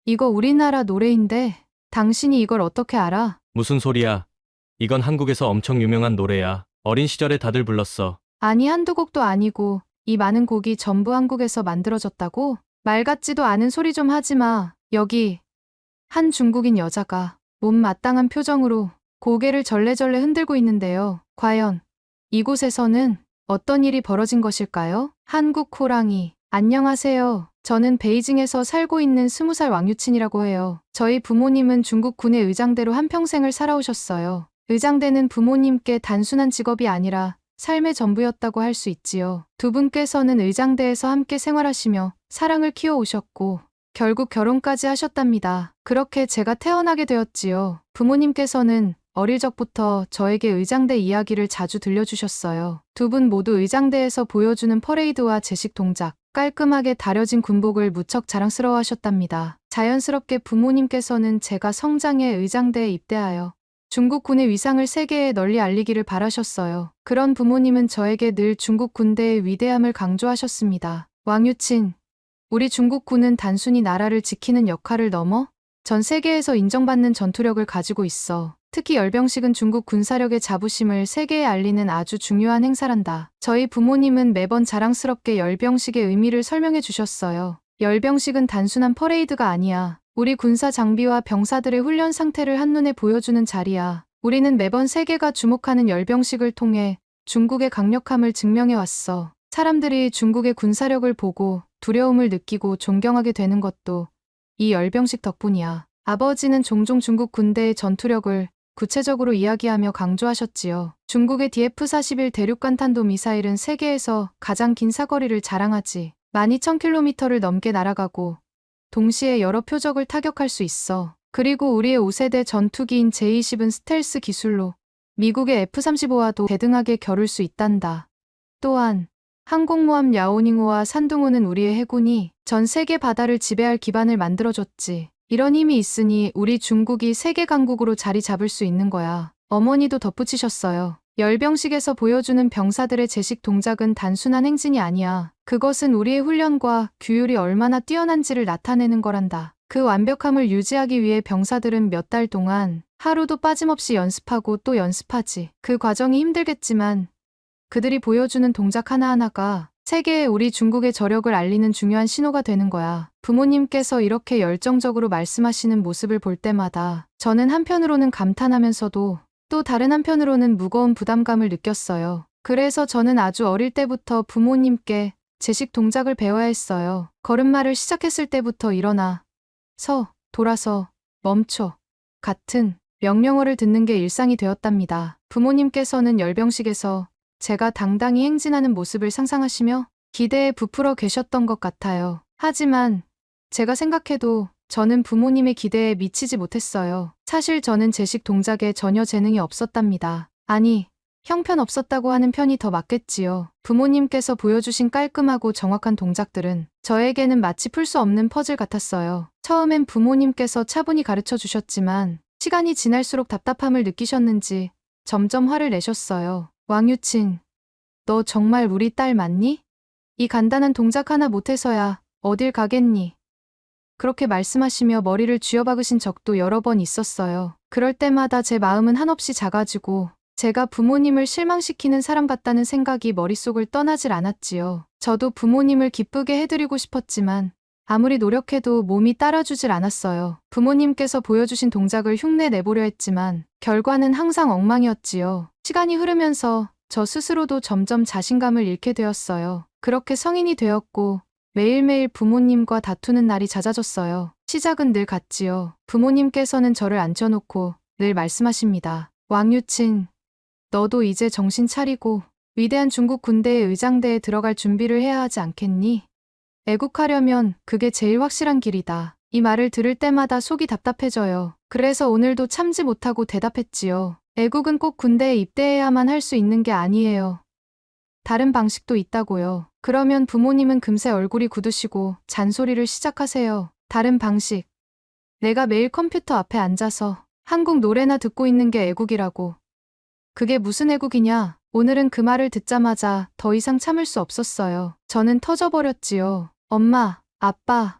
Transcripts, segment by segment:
이거 우리나라 노래인데 당신이 이걸 어떻게 알아? 무슨 소리야? 이건 한국에서 엄청 유명한 노래야. 어린 시절에 다들 불렀어. 아니, 한두 곡도 아니고 이 많은 곡이 전부 한국에서 만들어졌다고? 말 같지도 않은 소리 좀 하지 마. 여기 한 중국인 여자가 못마땅한 표정으로 고개를 절레절레 흔들고 있는데요. 과연 이곳에서는 어떤 일이 벌어진 것일까요? 한국 호랑이. 안녕하세요. 저는 베이징에서 살고 있는 20살 왕유친이라고 해요. 저희 부모님은 중국 군의 의장대로 한평생을 살아오셨어요. 의장대는 부모님께 단순한 직업이 아니라 삶의 전부였다고 할 수 있지요. 두 분께서는 의장대에서 함께 생활하시며 사랑을 키워오셨고 결국 결혼까지 하셨답니다. 그렇게 제가 태어나게 되었지요. 부모님께서는 어릴 적부터 저에게 의장대 이야기를 자주 들려주셨어요. 두 분 모두 의장대에서 보여주는 퍼레이드와 제식 동작, 깔끔하게 다려진 군복을 무척 자랑스러워하셨답니다. 자연스럽게 부모님께서는 제가 성장해 의장대에 입대하여 중국 군의 위상을 세계에 널리 알리기를 바라셨어요. 그런 부모님은 저에게 늘 중국 군대의 위대함을 강조하셨습니다. 왕유친, 우리 중국 군은 단순히 나라를 지키는 역할을 넘어 전 세계에서 인정받는 전투력을 가지고 있어. 특히 열병식은 중국 군사력의 자부심을 세계에 알리는 아주 중요한 행사란다. 저희 부모님은 매번 자랑스럽게 열병식의 의미를 설명해 주셨어요. 열병식은 단순한 퍼레이드가 아니야. 우리 군사 장비와 병사들의 훈련 상태를 한눈에 보여주는 자리야. 우리는 매번 세계가 주목하는 열병식을 통해 중국의 강력함을 증명해 왔어. 사람들이 중국의 군사력을 보고 두려움을 느끼고 존경하게 되는 것도 이 열병식 덕분이야. 아버지는 종종 중국 군대의 전투력을 구체적으로 이야기하며 강조하셨지요. 중국의 DF-41 대륙간 탄도 미사일은 세계에서 가장 긴 사거리를 자랑하지. 12,000km를 넘게 날아가고 동시에 여러 표적을 타격할 수 있어. 그리고 우리의 5세대 전투기인 J-20은 스텔스 기술로 미국의 F-35와도 대등하게 겨룰 수 있단다. 또한 항공모함 야오닝호와 산둥호는 우리의 해군이 전 세계 바다를 지배할 기반을 만들어줬지. 이런 힘이 있으니 우리 중국이 세계 강국으로 자리 잡을 수 있는 거야. 어머니도 덧붙이셨어요. 열병식에서 보여주는 병사들의 제식 동작은 단순한 행진이 아니야. 그것은 우리의 훈련과 규율이 얼마나 뛰어난지를 나타내는 거란다. 그 완벽함을 유지하기 위해 병사들은 몇 달 동안 하루도 빠짐없이 연습하고 또 연습하지. 그 과정이 힘들겠지만 그들이 보여주는 동작 하나하나가 세계에 우리 중국의 저력을 알리는 중요한 신호가 되는 거야. 부모님께서 이렇게 열정적으로 말씀하시는 모습을 볼 때마다 저는 한편으로는 감탄하면서도 또 다른 한편으로는 무거운 부담감을 느꼈어요. 그래서 저는 아주 어릴 때부터 부모님께 제식 동작을 배워야 했어요. 걸음마를 시작했을 때부터 일어나, 서, 돌아서, 멈춰 같은 명령어를 듣는 게 일상이 되었답니다. 부모님께서는 열병식에서 제가 당당히 행진하는 모습을 상상하시며 기대에 부풀어 계셨던 것 같아요. 하지만 제가 생각해도 저는 부모님의 기대에 미치지 못했어요. 사실 저는 제식 동작에 전혀 재능이 없었답니다. 아니, 형편없었다고 하는 편이 더 맞겠지요. 부모님께서 보여주신 깔끔하고 정확한 동작들은 저에게는 마치 풀 수 없는 퍼즐 같았어요. 처음엔 부모님께서 차분히 가르쳐 주셨지만 시간이 지날수록 답답함을 느끼셨는지 점점 화를 내셨어요. 왕유친, 너 정말 우리 딸 맞니? 이 간단한 동작 하나 못해서야 어딜 가겠니? 그렇게 말씀하시며 머리를 쥐어박으신 적도 여러 번 있었어요. 그럴 때마다 제 마음은 한없이 작아지고 제가 부모님을 실망시키는 사람 같다는 생각이 머릿속을 떠나질 않았지요. 저도 부모님을 기쁘게 해드리고 싶었지만 아무리 노력해도 몸이 따라주질 않았어요. 부모님께서 보여주신 동작을 흉내 내보려 했지만 결과는 항상 엉망이었지요. 시간이 흐르면서 저 스스로도 점점 자신감을 잃게 되었어요. 그렇게 성인이 되었고 매일매일 부모님과 다투는 날이 잦아졌어요. 시작은 늘 같지요. 부모님께서는 저를 앉혀놓고 늘 말씀하십니다. 왕유친, 너도 이제 정신 차리고 위대한 중국 군대의 의장대에 들어갈 준비를 해야 하지 않겠니? 애국하려면 그게 제일 확실한 길이다. 이 말을 들을 때마다 속이 답답해져요. 그래서 오늘도 참지 못하고 대답했지요. 애국은 꼭 군대에 입대해야만 할 수 있는 게 아니에요. 다른 방식도 있다고요. 그러면 부모님은 금세 얼굴이 굳으시고 잔소리를 시작하세요. 다른 방식. 내가 매일 컴퓨터 앞에 앉아서 한국 노래나 듣고 있는 게 애국이라고. 그게 무슨 애국이냐? 오늘은 그 말을 듣자마자 더 이상 참을 수 없었어요. 저는 터져버렸지요. 엄마, 아빠,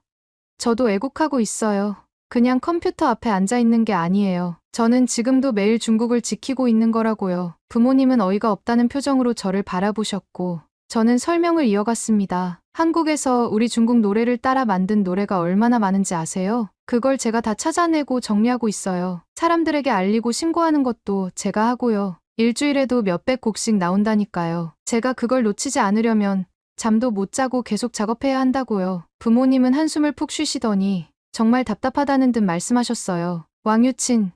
저도 애국하고 있어요. 그냥 컴퓨터 앞에 앉아 있는 게 아니에요. 저는 지금도 매일 중국을 지키고 있는 거라고요. 부모님은 어이가 없다는 표정으로 저를 바라보셨고, 저는 설명을 이어갔습니다. 한국에서 우리 중국 노래를 따라 만든 노래가 얼마나 많은지 아세요? 그걸 제가 다 찾아내고 정리하고 있어요. 사람들에게 알리고 신고하는 것도 제가 하고요. 일주일에도 몇백 곡씩 나온다니까요. 제가 그걸 놓치지 않으려면 잠도 못 자고 계속 작업해야 한다고요. 부모님은 한숨을 푹 쉬시더니 정말 답답하다는 듯 말씀하셨어요. 왕유친,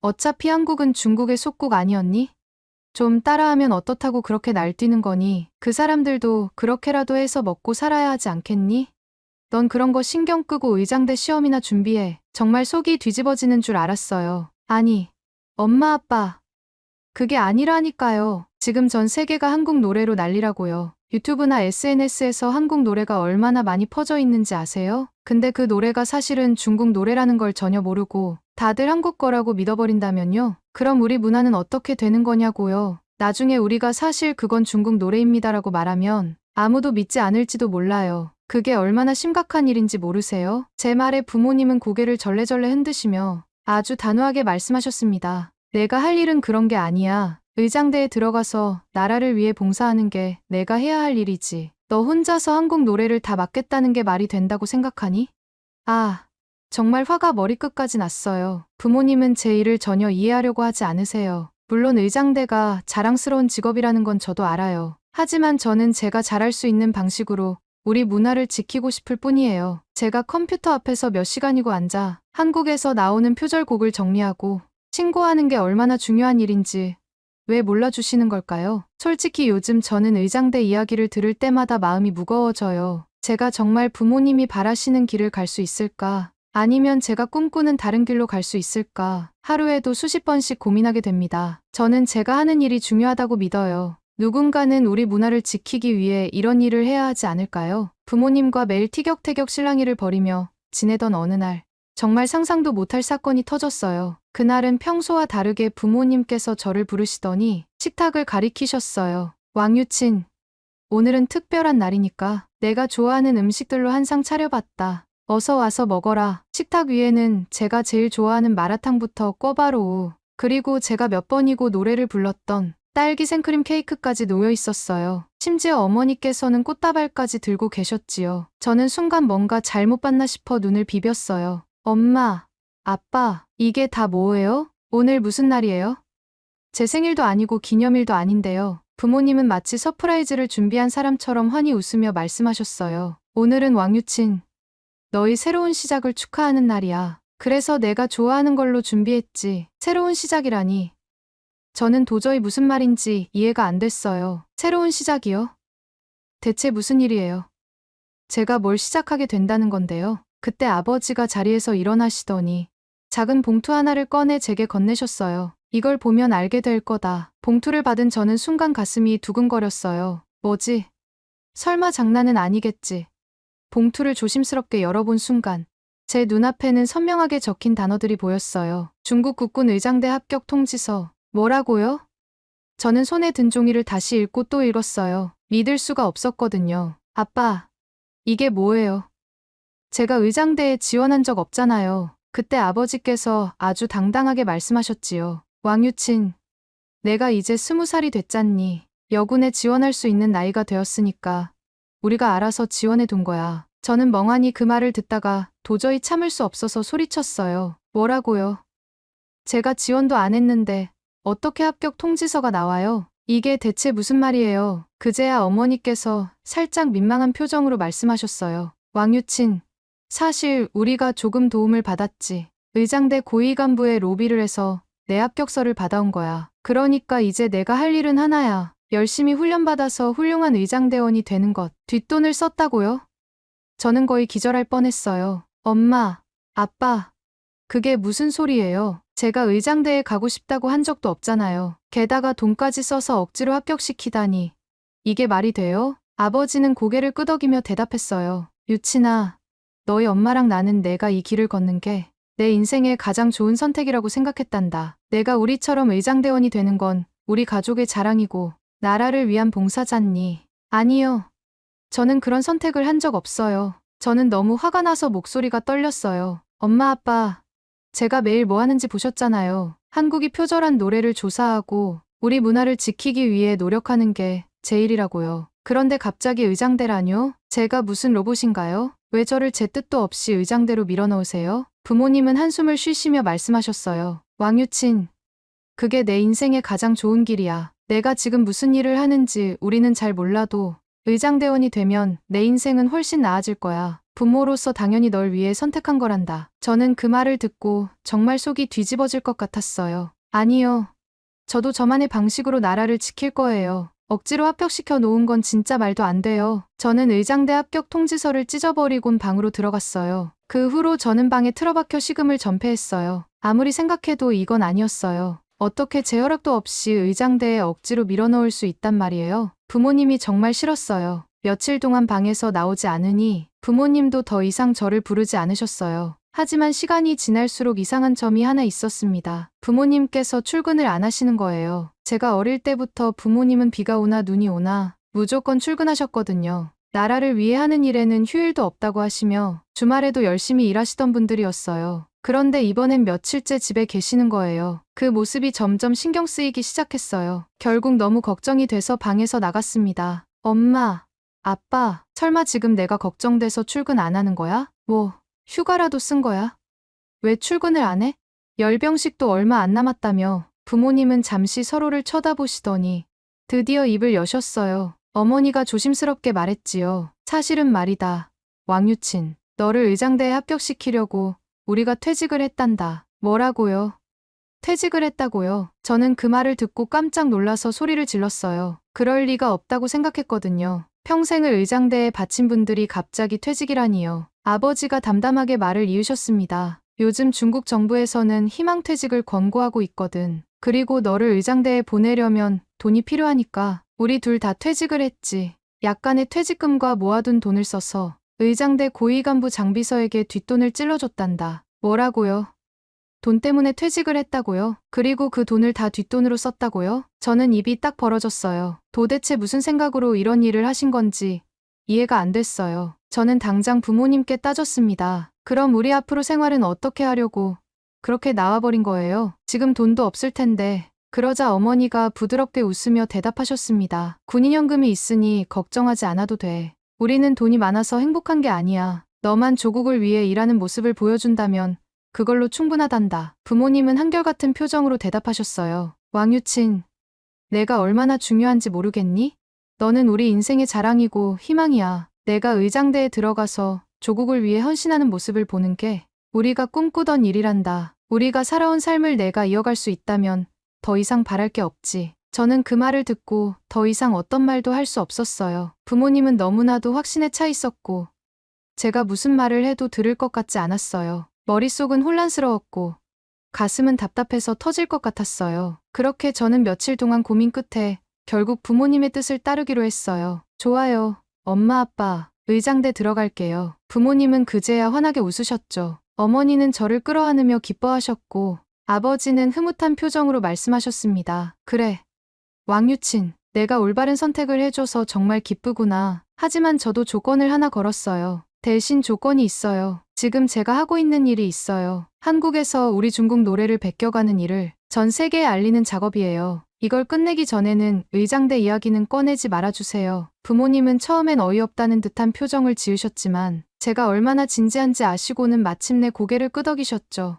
어차피 한국은 중국의 속국 아니었니? 좀 따라하면 어떻다고 그렇게 날뛰는 거니? 그 사람들도 그렇게라도 해서 먹고 살아야 하지 않겠니? 넌 그런 거 신경 끄고 의장대 시험이나 준비해. 정말 속이 뒤집어지는 줄 알았어요. 아니, 엄마 아빠. 그게 아니라니까요. 지금 전 세계가 한국 노래로 난리라고요. 유튜브나 SNS에서 한국 노래가 얼마나 많이 퍼져 있는지 아세요? 근데 그 노래가 사실은 중국 노래라는 걸 전혀 모르고 다들 한국 거라고 믿어버린다면요? 그럼 우리 문화는 어떻게 되는 거냐고요? 나중에 우리가 사실 그건 중국 노래입니다라고 말하면 아무도 믿지 않을지도 몰라요. 그게 얼마나 심각한 일인지 모르세요? 제 말에 부모님은 고개를 절레절레 흔드시며 아주 단호하게 말씀하셨습니다. 내가 할 일은 그런 게 아니야. 의장대에 들어가서 나라를 위해 봉사하는 게 내가 해야 할 일이지. 너 혼자서 한국 노래를 다 맡겠다는 게 말이 된다고 생각하니? 아, 정말 화가 머리끝까지 났어요. 부모님은 제 일을 전혀 이해하려고 하지 않으세요. 물론 의장대가 자랑스러운 직업이라는 건 저도 알아요. 하지만 저는 제가 잘할 수 있는 방식으로 우리 문화를 지키고 싶을 뿐이에요. 제가 컴퓨터 앞에서 몇 시간이고 앉아 한국에서 나오는 표절곡을 정리하고 신고하는 게 얼마나 중요한 일인지 왜 몰라주시는 걸까요? 솔직히 요즘 저는 의장대 이야기를 들을 때마다 마음이 무거워져요. 제가 정말 부모님이 바라시는 길을 갈 수 있을까? 아니면 제가 꿈꾸는 다른 길로 갈 수 있을까? 하루에도 수십 번씩 고민하게 됩니다. 저는 제가 하는 일이 중요하다고 믿어요. 누군가는 우리 문화를 지키기 위해 이런 일을 해야 하지 않을까요? 부모님과 매일 티격태격 실랑이를 벌이며 지내던 어느 날, 정말 상상도 못할 사건이 터졌어요. 그날은 평소와 다르게 부모님께서 저를 부르시더니 식탁을 가리키셨어요. 왕유친, 오늘은 특별한 날이니까 내가 좋아하는 음식들로 한 상 차려봤다. 어서 와서 먹어라. 식탁 위에는 제가 제일 좋아하는 마라탕부터 꿔바로우, 그리고 제가 몇 번이고 노래를 불렀던 딸기 생크림 케이크까지 놓여 있었어요. 심지어 어머니께서는 꽃다발까지 들고 계셨지요. 저는 순간 뭔가 잘못 봤나 싶어 눈을 비볐어요. 엄마, 아빠, 이게 다 뭐예요? 오늘 무슨 날이에요? 제 생일도 아니고 기념일도 아닌데요. 부모님은 마치 서프라이즈를 준비한 사람처럼 환히 웃으며 말씀하셨어요. 오늘은 왕유친, 너희 새로운 시작을 축하하는 날이야. 그래서 내가 좋아하는 걸로 준비했지. 새로운 시작이라니. 저는 도저히 무슨 말인지 이해가 안 됐어요. 새로운 시작이요? 대체 무슨 일이에요? 제가 뭘 시작하게 된다는 건데요. 그때 아버지가 자리에서 일어나시더니 작은 봉투 하나를 꺼내 제게 건네셨어요. 이걸 보면 알게 될 거다. 봉투를 받은 저는 순간 가슴이 두근거렸어요. 뭐지? 설마 장난은 아니겠지. 봉투를 조심스럽게 열어본 순간 제 눈앞에는 선명하게 적힌 단어들이 보였어요. 중국 국군 의장대 합격 통지서. 뭐라고요? 저는 손에 든 종이를 다시 읽고 또 읽었어요. 믿을 수가 없었거든요. 아빠, 이게 뭐예요? 제가 의장대에 지원한 적 없잖아요. 그때 아버지께서 아주 당당하게 말씀하셨지요. 왕유친, 내가 이제 20살이 됐잖니. 여군에 지원할 수 있는 나이가 되었으니까 우리가 알아서 지원해 둔 거야. 저는 멍하니 그 말을 듣다가 도저히 참을 수 없어서 소리쳤어요. 뭐라고요? 제가 지원도 안 했는데 어떻게 합격 통지서가 나와요? 이게 대체 무슨 말이에요? 그제야 어머니께서 살짝 민망한 표정으로 말씀하셨어요. 왕유친, 사실 우리가 조금 도움을 받았지. 의장대 고위 간부에 로비를 해서 내 합격서를 받아온 거야. 그러니까 이제 내가 할 일은 하나야. 열심히 훈련받아서 훌륭한 의장대원이 되는 것. 뒷돈을 썼다고요? 저는 거의 기절할 뻔했어요. 엄마, 아빠, 그게 무슨 소리예요? 제가 의장대에 가고 싶다고 한 적도 없잖아요. 게다가 돈까지 써서 억지로 합격시키다니. 이게 말이 돼요? 아버지는 고개를 끄덕이며 대답했어요. 유친아, 너희 엄마랑 나는 내가 이 길을 걷는 게 내 인생의 가장 좋은 선택이라고 생각했단다. 내가 우리처럼 의장대원이 되는 건 우리 가족의 자랑이고 나라를 위한 봉사잖니. 아니요. 저는 그런 선택을 한 적 없어요. 저는 너무 화가 나서 목소리가 떨렸어요. 엄마, 아빠, 제가 매일 뭐 하는지 보셨잖아요. 한국이 표절한 노래를 조사하고 우리 문화를 지키기 위해 노력하는 게 제 일이라고요. 그런데 갑자기 의장대라뇨? 제가 무슨 로봇인가요? 왜 저를 제 뜻도 없이 의장대로 밀어넣으세요? 부모님은 한숨을 쉬시며 말씀하셨어요. 왕유친, 그게 내 인생의 가장 좋은 길이야. 내가 지금 무슨 일을 하는지 우리는 잘 몰라도 의장대원이 되면 내 인생은 훨씬 나아질 거야. 부모로서 당연히 널 위해 선택한 거란다. 저는 그 말을 듣고 정말 속이 뒤집어질 것 같았어요. 아니요. 저도 저만의 방식으로 나라를 지킬 거예요. 억지로 합격시켜 놓은 건 진짜 말도 안 돼요. 저는 의장대 합격 통지서를 찢어버리곤 방으로 들어갔어요. 그 후로 저는 방에 틀어박혀 식음을 전폐했어요. 아무리 생각해도 이건 아니었어요. 어떻게 제 허락도 없이 의장대에 억지로 밀어넣을 수 있단 말이에요. 부모님이 정말 싫었어요. 며칠 동안 방에서 나오지 않으니 부모님도 더 이상 저를 부르지 않으셨어요. 하지만 시간이 지날수록 이상한 점이 하나 있었습니다. 부모님께서 출근을 안 하시는 거예요. 제가 어릴 때부터 부모님은 비가 오나 눈이 오나 무조건 출근하셨거든요. 나라를 위해 하는 일에는 휴일도 없다고 하시며 주말에도 열심히 일하시던 분들이었어요. 그런데 이번엔 며칠째 집에 계시는 거예요. 그 모습이 점점 신경 쓰이기 시작했어요. 결국 너무 걱정이 돼서 방에서 나갔습니다. 엄마, 아빠, 설마 지금 내가 걱정돼서 출근 안 하는 거야? 뭐, 휴가라도 쓴 거야? 왜 출근을 안 해? 열병식도 얼마 안 남았다며 부모님은 잠시 서로를 쳐다보시더니 드디어 입을 여셨어요. 어머니가 조심스럽게 말했지요. 사실은 말이다. 왕유친, 너를 의장대에 합격시키려고 우리가 퇴직을 했단다. 뭐라고요? 퇴직을 했다고요? 저는 그 말을 듣고 깜짝 놀라서 소리를 질렀어요. 그럴 리가 없다고 생각했거든요. 평생을 의장대에 바친 분들이 갑자기 퇴직이라니요. 아버지가 담담하게 말을 이으셨습니다. 요즘 중국 정부에서는 희망퇴직을 권고하고 있거든. 그리고 너를 의장대에 보내려면 돈이 필요하니까 우리 둘 다 퇴직을 했지. 약간의 퇴직금과 모아둔 돈을 써서 의장대 고위간부 장비서에게 뒷돈을 찔러줬단다. 뭐라고요? 돈 때문에 퇴직을 했다고요? 그리고 그 돈을 다 뒷돈으로 썼다고요? 저는 입이 딱 벌어졌어요. 도대체 무슨 생각으로 이런 일을 하신 건지 이해가 안 됐어요. 저는 당장 부모님께 따졌습니다. 그럼 우리 앞으로 생활은 어떻게 하려고 그렇게 나와버린 거예요? 지금 돈도 없을 텐데. 그러자 어머니가 부드럽게 웃으며 대답하셨습니다. 군인연금이 있으니 걱정하지 않아도 돼. 우리는 돈이 많아서 행복한 게 아니야. 너만 조국을 위해 일하는 모습을 보여준다면 그걸로 충분하단다. 부모님은 한결같은 표정으로 대답하셨어요. 왕유친, 내가 얼마나 중요한지 모르겠니? 너는 우리 인생의 자랑이고 희망이야. 내가 의장대에 들어가서 조국을 위해 헌신하는 모습을 보는 게 우리가 꿈꾸던 일이란다. 우리가 살아온 삶을 내가 이어갈 수 있다면 더 이상 바랄 게 없지. 저는 그 말을 듣고 더 이상 어떤 말도 할 수 없었어요. 부모님은 너무나도 확신에 차 있었고 제가 무슨 말을 해도 들을 것 같지 않았어요. 머릿속은 혼란스러웠고 가슴은 답답해서 터질 것 같았어요. 그렇게 저는 며칠 동안 고민 끝에 결국 부모님의 뜻을 따르기로 했어요. 좋아요. 엄마 아빠, 의장대 들어갈게요. 부모님은 그제야 환하게 웃으셨죠. 어머니는 저를 끌어안으며 기뻐하셨고 아버지는 흐뭇한 표정으로 말씀하셨습니다. 그래. 왕유친, 내가 올바른 선택을 해줘서 정말 기쁘구나. 하지만 저도 조건을 하나 걸었어요. 대신 조건이 있어요. 지금 제가 하고 있는 일이 있어요. 한국에서 우리 중국 노래를 베껴가는 일을 전 세계에 알리는 작업이에요. 이걸 끝내기 전에는 의장대 이야기는 꺼내지 말아주세요. 부모님은 처음엔 어이없다는 듯한 표정을 지으셨지만 제가 얼마나 진지한지 아시고는 마침내 고개를 끄덕이셨죠.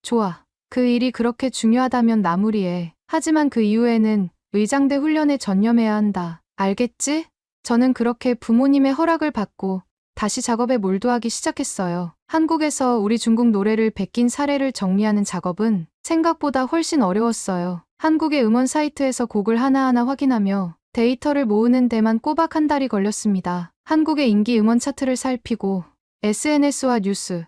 좋아. 그 일이 그렇게 중요하다면 마무리해. 하지만 그 이후에는 의장대 훈련에 전념해야 한다. 알겠지? 저는 그렇게 부모님의 허락을 받고 다시 작업에 몰두하기 시작했어요. 한국에서 우리 중국 노래를 베낀 사례를 정리하는 작업은 생각보다 훨씬 어려웠어요. 한국의 음원 사이트에서 곡을 하나하나 확인하며 데이터를 모으는 데만 꼬박 한 달이 걸렸습니다. 한국의 인기 음원 차트를 살피고 SNS와 뉴스,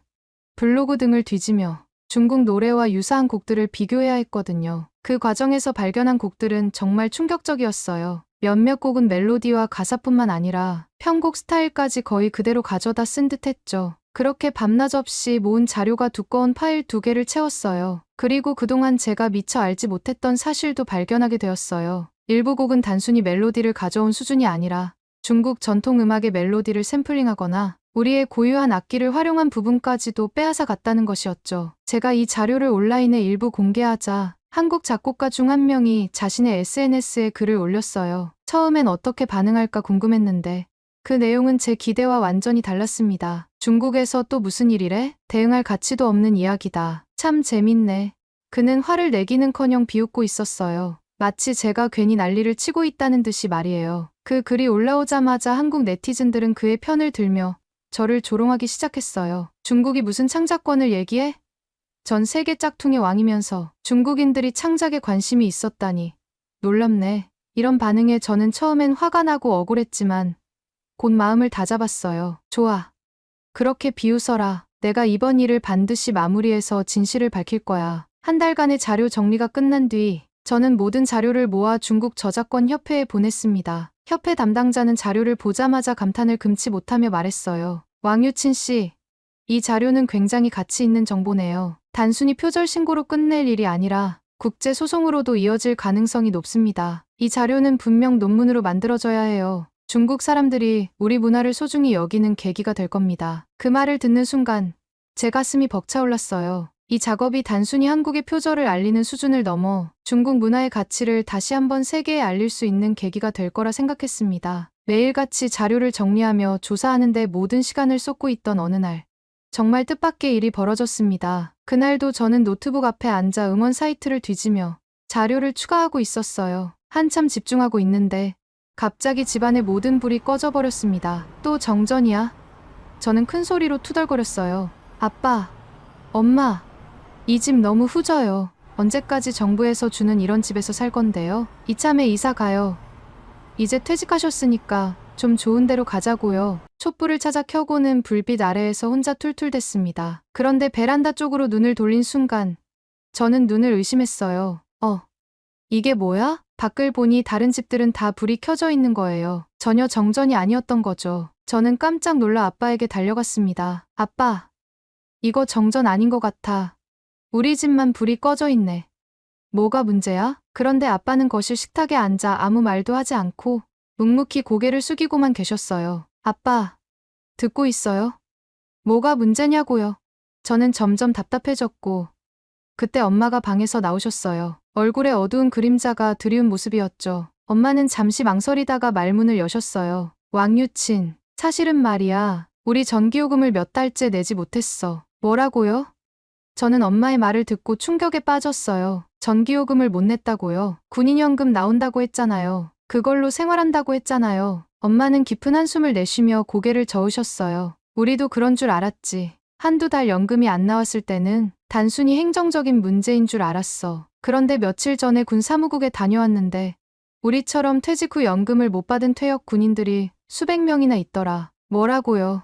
블로그 등을 뒤지며 중국 노래와 유사한 곡들을 비교해야 했거든요. 그 과정에서 발견한 곡들은 정말 충격적이었어요. 몇몇 곡은 멜로디와 가사뿐만 아니라 편곡 스타일까지 거의 그대로 가져다 쓴 듯했죠. 그렇게 밤낮 없이 모은 자료가 두꺼운 파일 2개를 채웠어요. 그리고 그동안 제가 미처 알지 못했던 사실도 발견하게 되었어요. 일부 곡은 단순히 멜로디를 가져온 수준이 아니라 중국 전통 음악의 멜로디를 샘플링하거나 우리의 고유한 악기를 활용한 부분까지도 빼앗아 갔다는 것이었죠. 제가 이 자료를 온라인에 일부 공개하자 한국 작곡가 중 한 명이 자신의 SNS에 글을 올렸어요. 처음엔 어떻게 반응할까 궁금했는데 그 내용은 제 기대와 완전히 달랐습니다. 중국에서 또 무슨 일이래? 대응할 가치도 없는 이야기다. 참 재밌네. 그는 화를 내기는커녕 비웃고 있었어요. 마치 제가 괜히 난리를 치고 있다는 듯이 말이에요. 그 글이 올라오자마자 한국 네티즌들은 그의 편을 들며 저를 조롱하기 시작했어요. 중국이 무슨 창작권을 얘기해? 전 세계 짝퉁의 왕이면서 중국인들이 창작에 관심이 있었다니. 놀랍네. 이런 반응에 저는 처음엔 화가 나고 억울했지만 곧 마음을 다잡았어요. 좋아. 그렇게 비웃어라. 내가 이번 일을 반드시 마무리해서 진실을 밝힐 거야. 한 달간의 자료 정리가 끝난 뒤 저는 모든 자료를 모아 중국 저작권 협회에 보냈습니다. 협회 담당자는 자료를 보자마자 감탄을 금치 못하며 말했어요. 왕유친 씨, 이 자료는 굉장히 가치 있는 정보네요. 단순히 표절 신고로 끝낼 일이 아니라 국제 소송으로도 이어질 가능성이 높습니다. 이 자료는 분명 논문으로 만들어져야 해요. 중국 사람들이 우리 문화를 소중히 여기는 계기가 될 겁니다. 그 말을 듣는 순간 제 가슴이 벅차올랐어요. 이 작업이 단순히 한국의 표절을 알리는 수준을 넘어 중국 문화의 가치를 다시 한번 세계에 알릴 수 있는 계기가 될 거라 생각했습니다. 매일같이 자료를 정리하며 조사하는 데 모든 시간을 쏟고 있던 어느 날, 정말 뜻밖의 일이 벌어졌습니다. 그날도 저는 노트북 앞에 앉아 음원 사이트를 뒤지며 자료를 추가하고 있었어요. 한참 집중하고 있는데 갑자기 집안의 모든 불이 꺼져버렸습니다. 또 정전이야? 저는 큰 소리로 투덜거렸어요. 아빠, 엄마, 이 집 너무 후져요. 언제까지 정부에서 주는 이런 집에서 살 건데요? 이참에 이사 가요. 이제 퇴직하셨으니까 좀 좋은 데로 가자고요. 촛불을 찾아 켜고는 불빛 아래에서 혼자 툴툴댔습니다. 그런데 베란다 쪽으로 눈을 돌린 순간 저는 눈을 의심했어요. 이게 뭐야? 밖을 보니 다른 집들은 다 불이 켜져 있는 거예요. 전혀 정전이 아니었던 거죠. 저는 깜짝 놀라 아빠에게 달려갔습니다. 아빠, 이거 정전 아닌 것 같아. 우리 집만 불이 꺼져 있네. 뭐가 문제야? 그런데 아빠는 거실 식탁에 앉아 아무 말도 하지 않고 묵묵히 고개를 숙이고만 계셨어요. 아빠, 듣고 있어요? 뭐가 문제냐고요? 저는 점점 답답해졌고 그때 엄마가 방에서 나오셨어요. 얼굴에 어두운 그림자가 드리운 모습이었죠. 엄마는 잠시 망설이다가 말문을 여셨어요. 왕유친, 사실은 말이야. 우리 전기요금을 몇 달째 내지 못했어. 뭐라고요? 저는 엄마의 말을 듣고 충격에 빠졌어요. 전기요금을 못 냈다고요? 군인연금 나온다고 했잖아요. 그걸로 생활한다고 했잖아요. 엄마는 깊은 한숨을 내쉬며 고개를 저으셨어요. 우리도 그런 줄 알았지. 한두 달 연금이 안 나왔을 때는 단순히 행정적인 문제인 줄 알았어. 그런데 며칠 전에 군 사무국에 다녀왔는데 우리처럼 퇴직 후 연금을 못 받은 퇴역 군인들이 수백 명이나 있더라. 뭐라고요?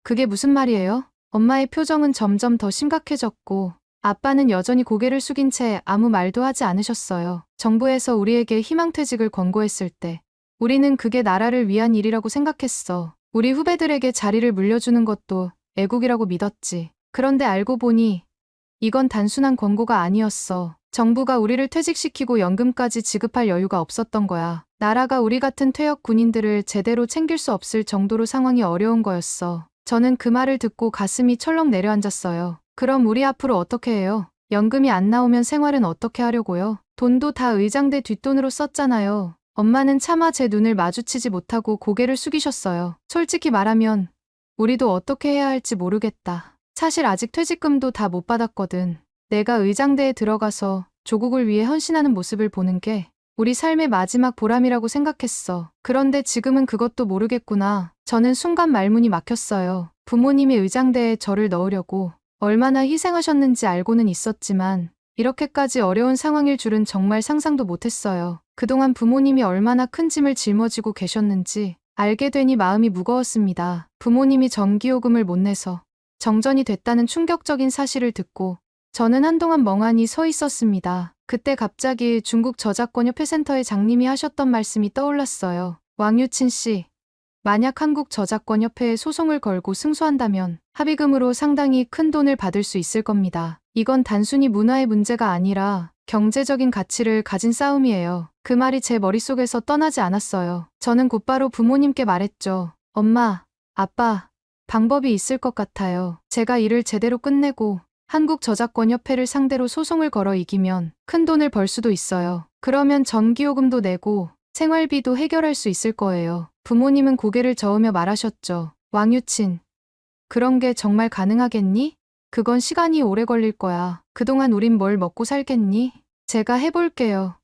그게 무슨 말이에요? 엄마의 표정은 점점 더 심각해졌고 아빠는 여전히 고개를 숙인 채 아무 말도 하지 않으셨어요. 정부에서 우리에게 희망퇴직을 권고했을 때 우리는 그게 나라를 위한 일이라고 생각했어. 우리 후배들에게 자리를 물려주는 것도 애국이라고 믿었지. 그런데 알고 보니 이건 단순한 권고가 아니었어. 정부가 우리를 퇴직시키고 연금까지 지급할 여유가 없었던 거야. 나라가 우리 같은 퇴역 군인들을 제대로 챙길 수 없을 정도로 상황이 어려운 거였어. 저는 그 말을 듣고 가슴이 철렁 내려앉았어요. 그럼 우리 앞으로 어떻게 해요? 연금이 안 나오면 생활은 어떻게 하려고요? 돈도 다 의장대 뒷돈으로 썼잖아요. 엄마는 차마 제 눈을 마주치지 못하고 고개를 숙이셨어요. 솔직히 말하면 우리도 어떻게 해야 할지 모르겠다. 사실 아직 퇴직금도 다 못 받았거든. 내가 의장대에 들어가서 조국을 위해 헌신하는 모습을 보는 게 우리 삶의 마지막 보람이라고 생각했어. 그런데 지금은 그것도 모르겠구나. 저는 순간 말문이 막혔어요. 부모님이 의장대에 저를 넣으려고 얼마나 희생하셨는지 알고는 있었지만 이렇게까지 어려운 상황일 줄은 정말 상상도 못했어요. 그동안 부모님이 얼마나 큰 짐을 짊어지고 계셨는지 알게 되니 마음이 무거웠습니다. 부모님이 전기요금을 못 내서 정전이 됐다는 충격적인 사실을 듣고 저는 한동안 멍하니 서 있었습니다. 그때 갑자기 중국 저작권협회 센터의 장님이 하셨던 말씀이 떠올랐어요. 왕유친 씨, 만약 한국 저작권협회에 소송을 걸고 승소한다면 합의금으로 상당히 큰 돈을 받을 수 있을 겁니다. 이건 단순히 문화의 문제가 아니라 경제적인 가치를 가진 싸움이에요. 그 말이 제 머릿속에서 떠나지 않았어요. 저는 곧바로 부모님께 말했죠. 엄마, 아빠, 방법이 있을 것 같아요. 제가 일을 제대로 끝내고 한국저작권협회를 상대로 소송을 걸어 이기면 큰 돈을 벌 수도 있어요. 그러면 전기요금도 내고 생활비도 해결할 수 있을 거예요. 부모님은 고개를 저으며 말하셨죠. 왕유친, 그런 게 정말 가능하겠니? 그건 시간이 오래 걸릴 거야. 그동안 우린 뭘 먹고 살겠니? 제가 해볼게요.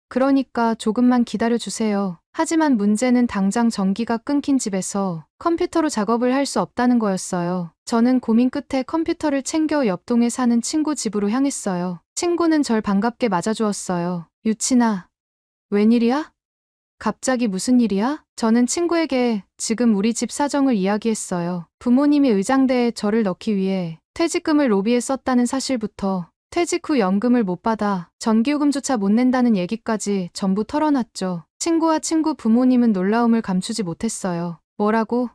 그러니까 조금만 기다려주세요. 하지만 문제는 당장 전기가 끊긴 집에서 컴퓨터로 작업을 할 수 없다는 거였어요. 저는 고민 끝에 컴퓨터를 챙겨 옆동에 사는 친구 집으로 향했어요. 친구는 절 반갑게 맞아주었어요. 유친아, 웬일이야? 갑자기 무슨 일이야? 저는 친구에게 지금 우리 집 사정을 이야기했어요. 부모님이 의장대에 저를 넣기 위해 퇴직금을 로비에 썼다는 사실부터 퇴직 후 연금을 못 받아 전기요금조차 못 낸다는 얘기까지 전부 털어놨죠. 친구와 친구 부모님은 놀라움을 감추지 못했어요. 뭐라고?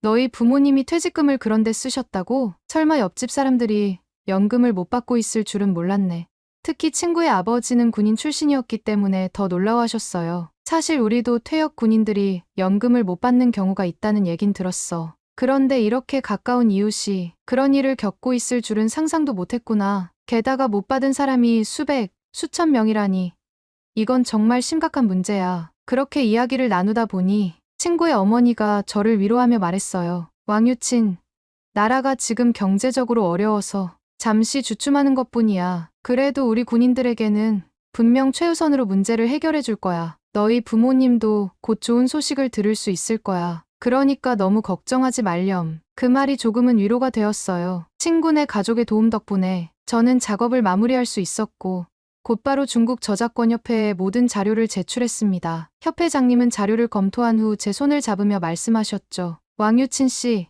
너희 부모님이 퇴직금을 그런데 쓰셨다고? 설마 옆집 사람들이 연금을 못 받고 있을 줄은 몰랐네. 특히 친구의 아버지는 군인 출신이었기 때문에 더 놀라워하셨어요. 사실 우리도 퇴역 군인들이 연금을 못 받는 경우가 있다는 얘긴 들었어. 그런데 이렇게 가까운 이웃이 그런 일을 겪고 있을 줄은 상상도 못했구나. 게다가 못 받은 사람이 수백, 수천 명이라니. 이건 정말 심각한 문제야. 그렇게 이야기를 나누다 보니 친구의 어머니가 저를 위로하며 말했어요. 왕유친, 나라가 지금 경제적으로 어려워서 잠시 주춤하는 것뿐이야. 그래도 우리 군인들에게는 분명 최우선으로 문제를 해결해 줄 거야. 너희 부모님도 곧 좋은 소식을 들을 수 있을 거야. 그러니까 너무 걱정하지 말렴. 그 말이 조금은 위로가 되었어요. 친구네 가족의 도움 덕분에 저는 작업을 마무리할 수 있었고 곧바로 중국 저작권협회에 모든 자료를 제출했습니다. 협회장님은 자료를 검토한 후 제 손을 잡으며 말씀하셨죠. 왕유친 씨,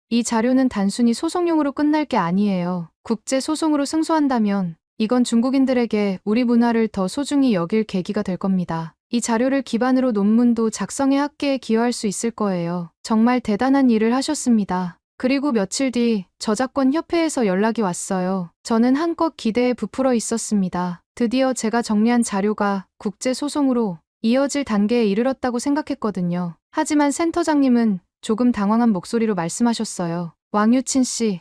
이 자료는 단순히 소송용으로 끝날 게 아니에요. 국제 소송으로 승소한다면 이건 중국인들에게 우리 문화를 더 소중히 여길 계기가 될 겁니다. 이 자료를 기반으로 논문도 작성해 학계에 기여할 수 있을 거예요. 정말 대단한 일을 하셨습니다. 그리고 며칠 뒤 저작권 협회에서 연락이 왔어요. 저는 한껏 기대에 부풀어 있었습니다. 드디어 제가 정리한 자료가 국제 소송으로 이어질 단계에 이르렀다고 생각했거든요. 하지만 센터장님은 조금 당황한 목소리로 말씀하셨어요. 왕유친 씨,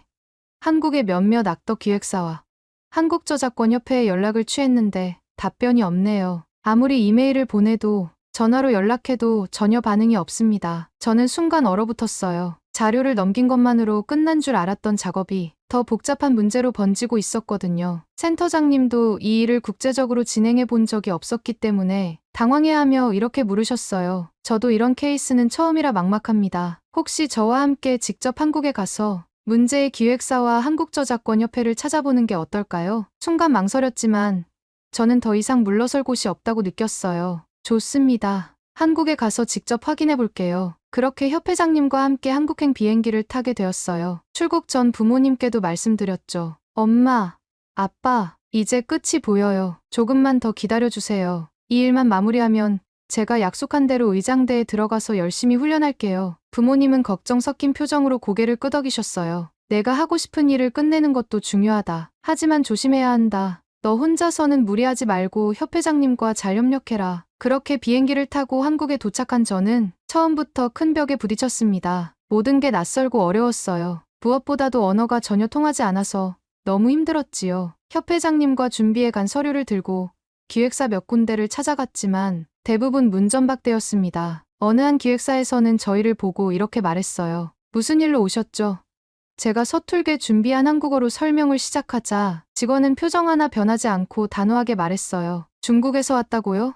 한국의 몇몇 악덕 기획사와 한국저작권협회에 연락을 취했는데 답변이 없네요. 아무리 이메일을 보내도 전화로 연락해도 전혀 반응이 없습니다. 저는 순간 얼어붙었어요. 자료를 넘긴 것만으로 끝난 줄 알았던 작업이 더 복잡한 문제로 번지고 있었거든요. 센터장님도 이 일을 국제적으로 진행해 본 적이 없었기 때문에 당황해하며 이렇게 물으셨어요. 저도 이런 케이스는 처음이라 막막합니다. 혹시 저와 함께 직접 한국에 가서 문제의 기획사와 한국저작권협회를 찾아보는 게 어떨까요? 순간 망설였지만 저는 더 이상 물러설 곳이 없다고 느꼈어요. 좋습니다. 한국에 가서 직접 확인해 볼게요. 그렇게 협회장님과 함께 한국행 비행기를 타게 되었어요. 출국 전 부모님께도 말씀드렸죠. 엄마, 아빠, 이제 끝이 보여요. 조금만 더 기다려주세요. 이 일만 마무리하면 제가 약속한 대로 의장대에 들어가서 열심히 훈련할게요. 부모님은 걱정 섞인 표정으로 고개를 끄덕이셨어요. 내가 하고 싶은 일을 끝내는 것도 중요하다. 하지만 조심해야 한다. 너 혼자서는 무리하지 말고 협회장님과 잘 협력해라. 그렇게 비행기를 타고 한국에 도착한 저는 처음부터 큰 벽에 부딪혔습니다. 모든 게 낯설고 어려웠어요. 무엇보다도 언어가 전혀 통하지 않아서 너무 힘들었지요. 협회장님과 준비해간 서류를 들고 기획사 몇 군데를 찾아갔지만 대부분 문전박대였습니다. 어느 한 기획사에서는 저희를 보고 이렇게 말했어요. 무슨 일로 오셨죠? 제가 서툴게 준비한 한국어로 설명을 시작하자 직원은 표정 하나 변하지 않고 단호하게 말했어요. 중국에서 왔다고요?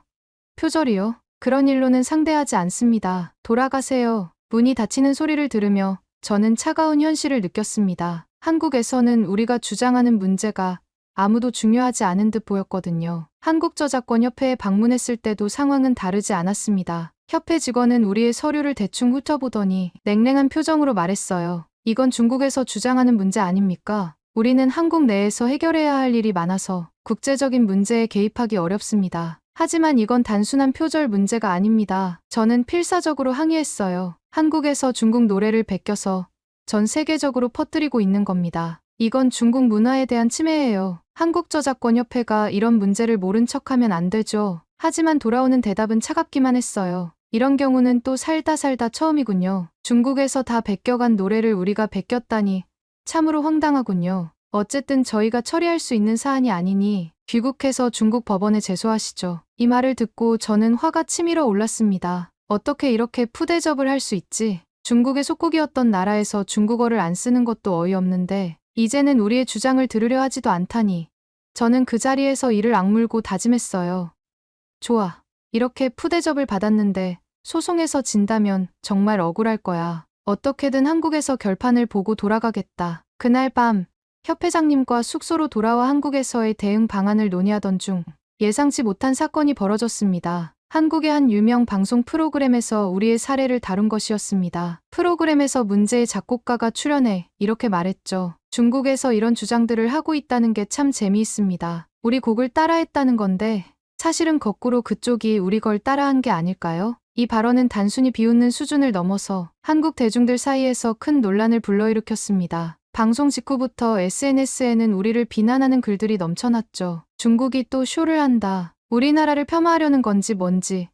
표절이요? 그런 일로는 상대하지 않습니다. 돌아가세요. 문이 닫히는 소리를 들으며 저는 차가운 현실을 느꼈습니다. 한국에서는 우리가 주장하는 문제가 아무도 중요하지 않은 듯 보였거든요. 한국저작권협회에 방문했을 때도 상황은 다르지 않았습니다. 협회 직원은 우리의 서류를 대충 훑어보더니 냉랭한 표정으로 말했어요. 이건 중국에서 주장하는 문제 아닙니까? 우리는 한국 내에서 해결해야 할 일이 많아서 국제적인 문제에 개입하기 어렵습니다. 하지만 이건 단순한 표절 문제가 아닙니다. 저는 필사적으로 항의했어요. 한국에서 중국 노래를 베껴서 전 세계적으로 퍼뜨리고 있는 겁니다. 이건 중국 문화에 대한 침해예요. 한국저작권협회가 이런 문제를 모른 척하면 안 되죠. 하지만 돌아오는 대답은 차갑기만 했어요. 이런 경우는 또 살다 살다 처음이군요. 중국에서 다 베껴간 노래를 우리가 베꼈다니 참으로 황당하군요. 어쨌든 저희가 처리할 수 있는 사안이 아니니 귀국해서 중국 법원에 제소하시죠. 이 말을 듣고 저는 화가 치밀어 올랐습니다. 어떻게 이렇게 푸대접을 할 수 있지? 중국의 속국이었던 나라에서 중국어를 안 쓰는 것도 어이없는데 이제는 우리의 주장을 들으려 하지도 않다니. 저는 그 자리에서 이를 악물고 다짐했어요. 좋아. 이렇게 푸대접을 받았는데 소송에서 진다면 정말 억울할 거야. 어떻게든 한국에서 결판을 보고 돌아가겠다. 그날 밤 협회장님과 숙소로 돌아와 한국에서의 대응 방안을 논의하던 중 예상치 못한 사건이 벌어졌습니다. 한국의 한 유명 방송 프로그램에서 우리의 사례를 다룬 것이었습니다. 프로그램에서 문제의 작곡가가 출연해 이렇게 말했죠. 중국에서 이런 주장들을 하고 있다는 게 참 재미있습니다. 우리 곡을 따라했다는 건데 사실은 거꾸로 그쪽이 우리 걸 따라한 게 아닐까요? 이 발언은 단순히 비웃는 수준을 넘어서 한국 대중들 사이에서 큰 논란을 불러일으켰습니다. 방송 직후부터 SNS에는 우리를 비난하는 글들이 넘쳐났죠. 중국이 또 쇼를 한다. 우리나라를 폄하하려는 건지 뭔지.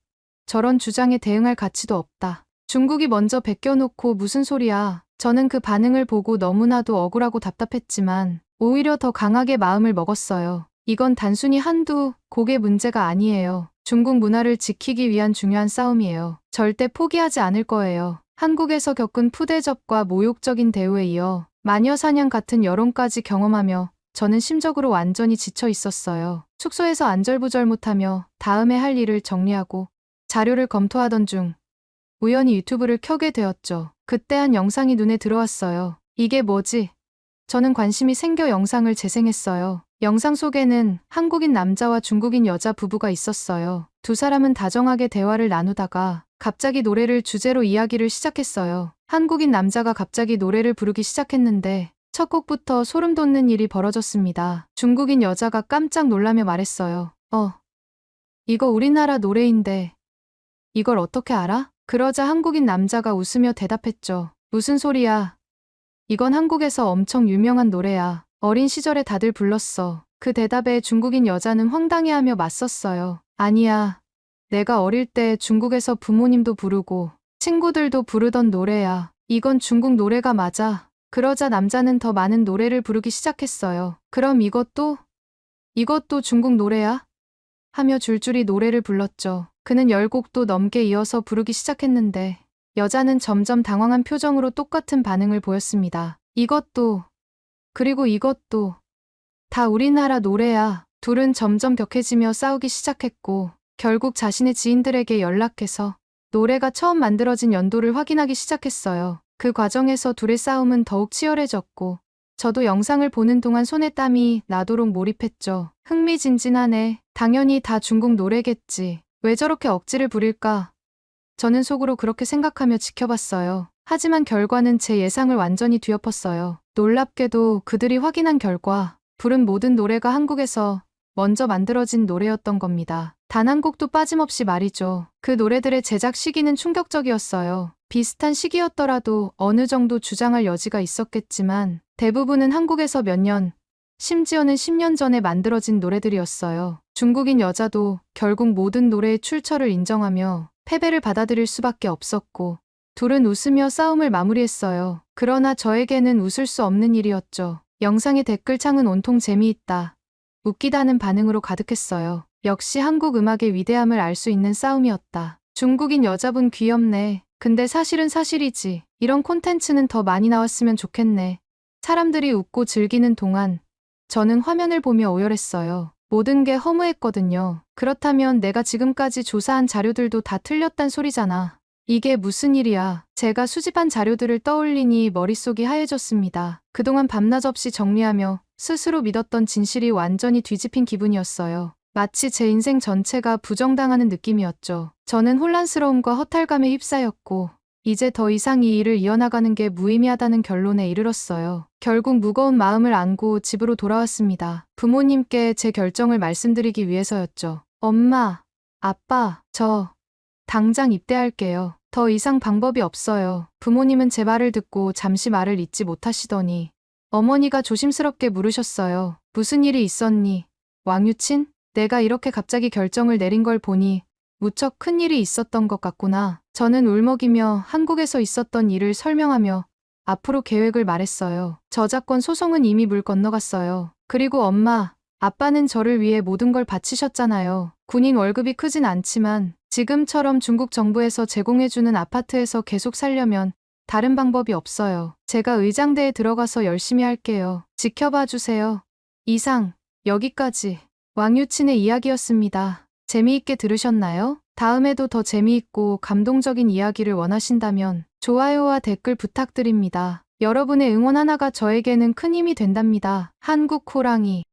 저런 주장에 대응할 가치도 없다. 중국이 먼저 베껴놓고 무슨 소리야. 저는 그 반응을 보고 너무나도 억울하고 답답했지만 오히려 더 강하게 마음을 먹었어요. 이건 단순히 한두 곡의 문제가 아니에요. 중국 문화를 지키기 위한 중요한 싸움이에요. 절대 포기하지 않을 거예요. 한국에서 겪은 푸대접과 모욕적인 대우에 이어 마녀사냥 같은 여론까지 경험하며 저는 심적으로 완전히 지쳐 있었어요. 숙소에서 안절부절 못하며 다음에 할 일을 정리하고 자료를 검토하던 중 우연히 유튜브를 켜게 되었죠. 그때 한 영상이 눈에 들어왔어요. 이게 뭐지? 저는 관심이 생겨 영상을 재생했어요. 영상 속에는 한국인 남자와 중국인 여자 부부가 있었어요. 두 사람은 다정하게 대화를 나누다가 갑자기 노래를 주제로 이야기를 시작했어요. 한국인 남자가 갑자기 노래를 부르기 시작했는데 첫 곡부터 소름 돋는 일이 벌어졌습니다. 중국인 여자가 깜짝 놀라며 말했어요. 이거 우리나라 노래인데 이걸 어떻게 알아? 그러자 한국인 남자가 웃으며 대답했죠. 무슨 소리야? 이건 한국에서 엄청 유명한 노래야. 어린 시절에 다들 불렀어. 그 대답에 중국인 여자는 황당해하며 맞섰어요. 아니야. 내가 어릴 때 중국에서 부모님도 부르고 친구들도 부르던 노래야. 이건 중국 노래가 맞아. 그러자 남자는 더 많은 노래를 부르기 시작했어요. 그럼 이것도 중국 노래야? 하며 줄줄이 노래를 불렀죠. 그는 10곡도 넘게 이어서 부르기 시작했는데 여자는 점점 당황한 표정으로 똑같은 반응을 보였습니다. 이것도 그리고 이것도 다 우리나라 노래야. 둘은 점점 격해지며 싸우기 시작했고 결국 자신의 지인들에게 연락해서 노래가 처음 만들어진 연도를 확인하기 시작했어요. 그 과정에서 둘의 싸움은 더욱 치열해졌고 저도 영상을 보는 동안 손에 땀이 나도록 몰입했죠. 흥미진진하네. 당연히 다 중국 노래겠지. 왜 저렇게 억지를 부릴까? 저는 속으로 그렇게 생각하며 지켜봤어요. 하지만 결과는 제 예상을 완전히 뒤엎었어요. 놀랍게도 그들이 확인한 결과 부른 모든 노래가 한국에서 먼저 만들어진 노래였던 겁니다. 단 한 곡도 빠짐없이 말이죠. 그 노래들의 제작 시기는 충격적이었어요. 비슷한 시기였더라도 어느 정도 주장할 여지가 있었겠지만 대부분은 한국에서 몇 년, 심지어는 10년 전에 만들어진 노래들이었어요. 중국인 여자도 결국 모든 노래의 출처를 인정하며 패배를 받아들일 수밖에 없었고 둘은 웃으며 싸움을 마무리했어요. 그러나 저에게는 웃을 수 없는 일이었죠. 영상의 댓글창은 온통 재미있다, 웃기다는 반응으로 가득했어요. 역시 한국 음악의 위대함을 알 수 있는 싸움이었다. 중국인 여자분 귀엽네. 근데 사실은 사실이지. 이런 콘텐츠는 더 많이 나왔으면 좋겠네. 사람들이 웃고 즐기는 동안 저는 화면을 보며 오열했어요. 모든 게 허무했거든요. 그렇다면 내가 지금까지 조사한 자료들도 다 틀렸단 소리잖아. 이게 무슨 일이야. 제가 수집한 자료들을 떠올리니 머릿속이 하얘졌습니다. 그동안 밤낮 없이 정리하며 스스로 믿었던 진실이 완전히 뒤집힌 기분이었어요. 마치 제 인생 전체가 부정당하는 느낌이었죠. 저는 혼란스러움과 허탈감에 휩싸였고 이제 더 이상 이 일을 이어나가는 게 무의미하다는 결론에 이르렀어요. 결국 무거운 마음을 안고 집으로 돌아왔습니다. 부모님께 제 결정을 말씀드리기 위해서였죠. 엄마, 아빠, 저 당장 입대할게요. 더 이상 방법이 없어요. 부모님은 제 말을 듣고 잠시 말을 잇지 못하시더니 어머니가 조심스럽게 물으셨어요. 무슨 일이 있었니? 왕유친? 내가 이렇게 갑자기 결정을 내린 걸 보니 무척 큰 일이 있었던 것 같구나. 저는 울먹이며 한국에서 있었던 일을 설명하며 앞으로 계획을 말했어요. 저작권 소송은 이미 물 건너갔어요. 그리고 엄마, 아빠는 저를 위해 모든 걸 바치셨잖아요. 군인 월급이 크진 않지만 지금처럼 중국 정부에서 제공해주는 아파트에서 계속 살려면 다른 방법이 없어요. 제가 의장대에 들어가서 열심히 할게요. 지켜봐 주세요. 이상, 여기까지 왕유친의 이야기였습니다. 재미있게 들으셨나요? 다음에도 더 재미있고 감동적인 이야기를 원하신다면 좋아요와 댓글 부탁드립니다. 여러분의 응원 하나가 저에게는 큰 힘이 된답니다. 한국 호랑이